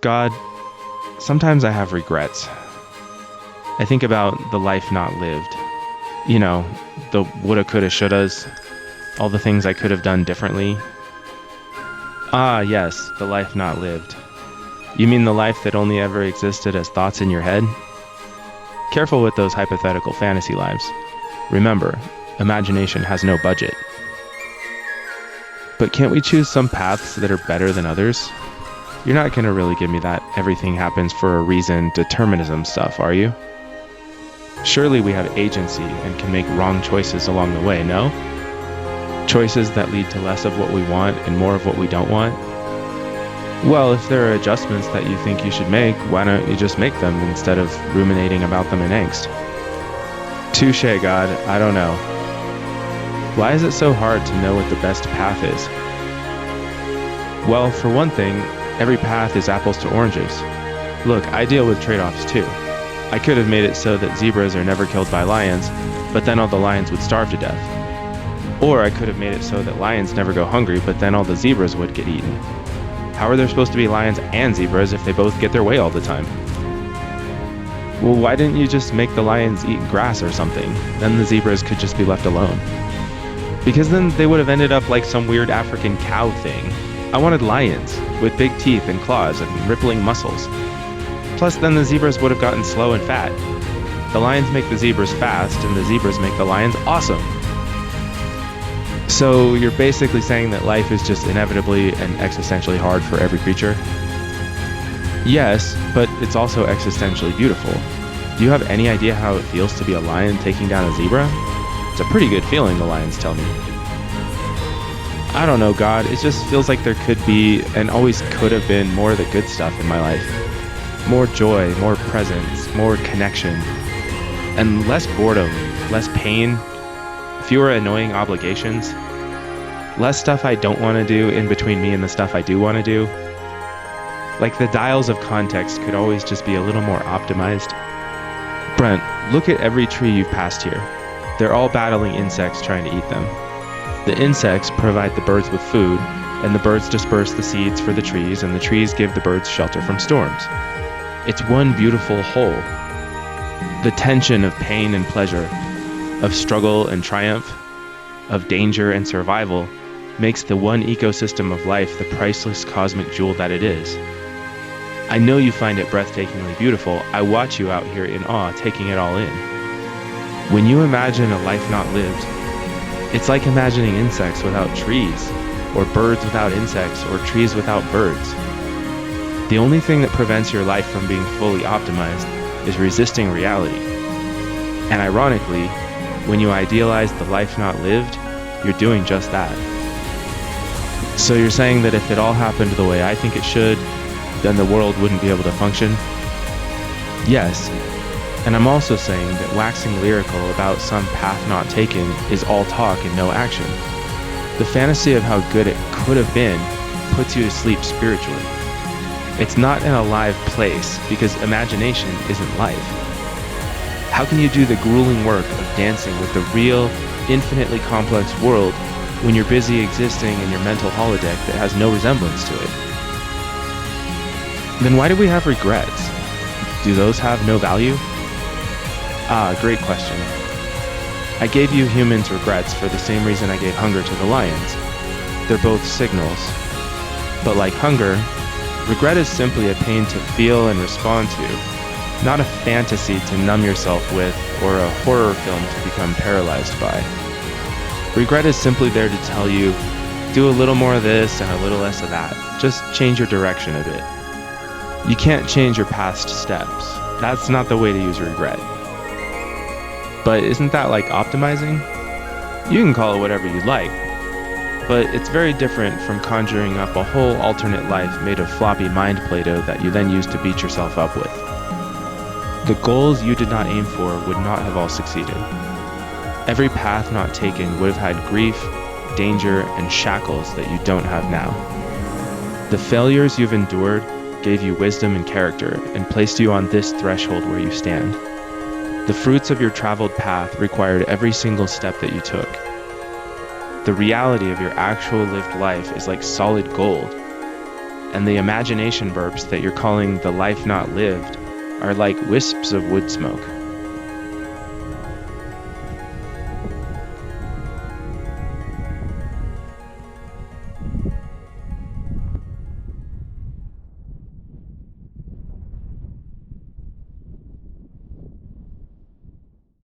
God, sometimes I have regrets. I think about the life not lived. You know, the woulda, coulda, shouldas, all the things I could have done differently. Ah, yes, the life not lived. You mean the life that only ever existed as thoughts in your head? Careful with those hypothetical fantasy lives. Remember, imagination has no budget. But can't we choose some paths that are better than others? You're not going to really give me that everything happens for a reason determinism stuff, are you? Surely we have agency and can make wrong choices along the way, no? Choices that lead to less of what we want and more of what we don't want? Well, if there are adjustments that you think you should make, why don't you just make them instead of ruminating about them in angst? Touché, God, I don't know. Why is it so hard to know what the best path is? Well, for one thing, every path is apples to oranges. Look, I deal with trade-offs too. I could have made it so that zebras are never killed by lions, but then all the lions would starve to death. Or I could have made it so that lions never go hungry, but then all the zebras would get eaten. How are there supposed to be lions and zebras if they both get their way all the time? Well, why didn't you just make the lions eat grass or something? Then the zebras could just be left alone. Because then they would have ended up like some weird African cow thing. I wanted lions, with big teeth and claws and rippling muscles. Plus then the zebras would have gotten slow and fat. The lions make the zebras fast, and the zebras make the lions awesome. So you're basically saying that life is just inevitably and existentially hard for every creature? Yes, but it's also existentially beautiful. Do you have any idea how it feels to be a lion taking down a zebra? It's a pretty good feeling, the lions tell me. I don't know, God, it just feels like there could be, and always could have been, more of the good stuff in my life. More joy, more presence, more connection. And less boredom, less pain, fewer annoying obligations. Less stuff I don't want to do in between me and the stuff I do want to do. Like the dials of context could always just be a little more optimized. Brent, look at every tree you've passed here. They're all battling insects trying to eat them. The insects provide the birds with food, and the birds disperse the seeds for the trees, and the trees give the birds shelter from storms. It's one beautiful whole. The tension of pain and pleasure, of struggle and triumph, of danger and survival, makes the one ecosystem of life the priceless cosmic jewel that it is. I know you find it breathtakingly beautiful. I watch you out here in awe, taking it all in. When you imagine a life not lived, it's like imagining insects without trees, or birds without insects, or trees without birds. The only thing that prevents your life from being fully optimized is resisting reality. And ironically, when you idealize the life not lived, you're doing just that. So you're saying that if it all happened the way I think it should, then the world wouldn't be able to function? Yes. And I'm also saying that waxing lyrical about some path not taken is all talk and no action. The fantasy of how good it could have been puts you to sleep spiritually. It's not an alive place because imagination isn't life. How can you do the grueling work of dancing with the real, infinitely complex world when you're busy existing in your mental holodeck that has no resemblance to it? Then why do we have regrets? Do those have no value? Ah, great question. I gave you humans regrets for the same reason I gave hunger to the lions. They're both signals. But like hunger, regret is simply a pain to feel and respond to, not a fantasy to numb yourself with or a horror film to become paralyzed by. Regret is simply there to tell you, do a little more of this and a little less of that. Just change your direction a bit. You can't change your past steps. That's not the way to use regret. But isn't that like optimizing? You can call it whatever you like, but it's very different from conjuring up a whole alternate life made of floppy mind Play-Doh that you then use to beat yourself up with. The goals you did not aim for would not have all succeeded. Every path not taken would have had grief, danger, and shackles that you don't have now. The failures you've endured gave you wisdom and character and placed you on this threshold where you stand. The fruits of your traveled path required every single step that you took. The reality of your actual lived life is like solid gold, and the imagination burps that you're calling the life not lived are like wisps of wood smoke.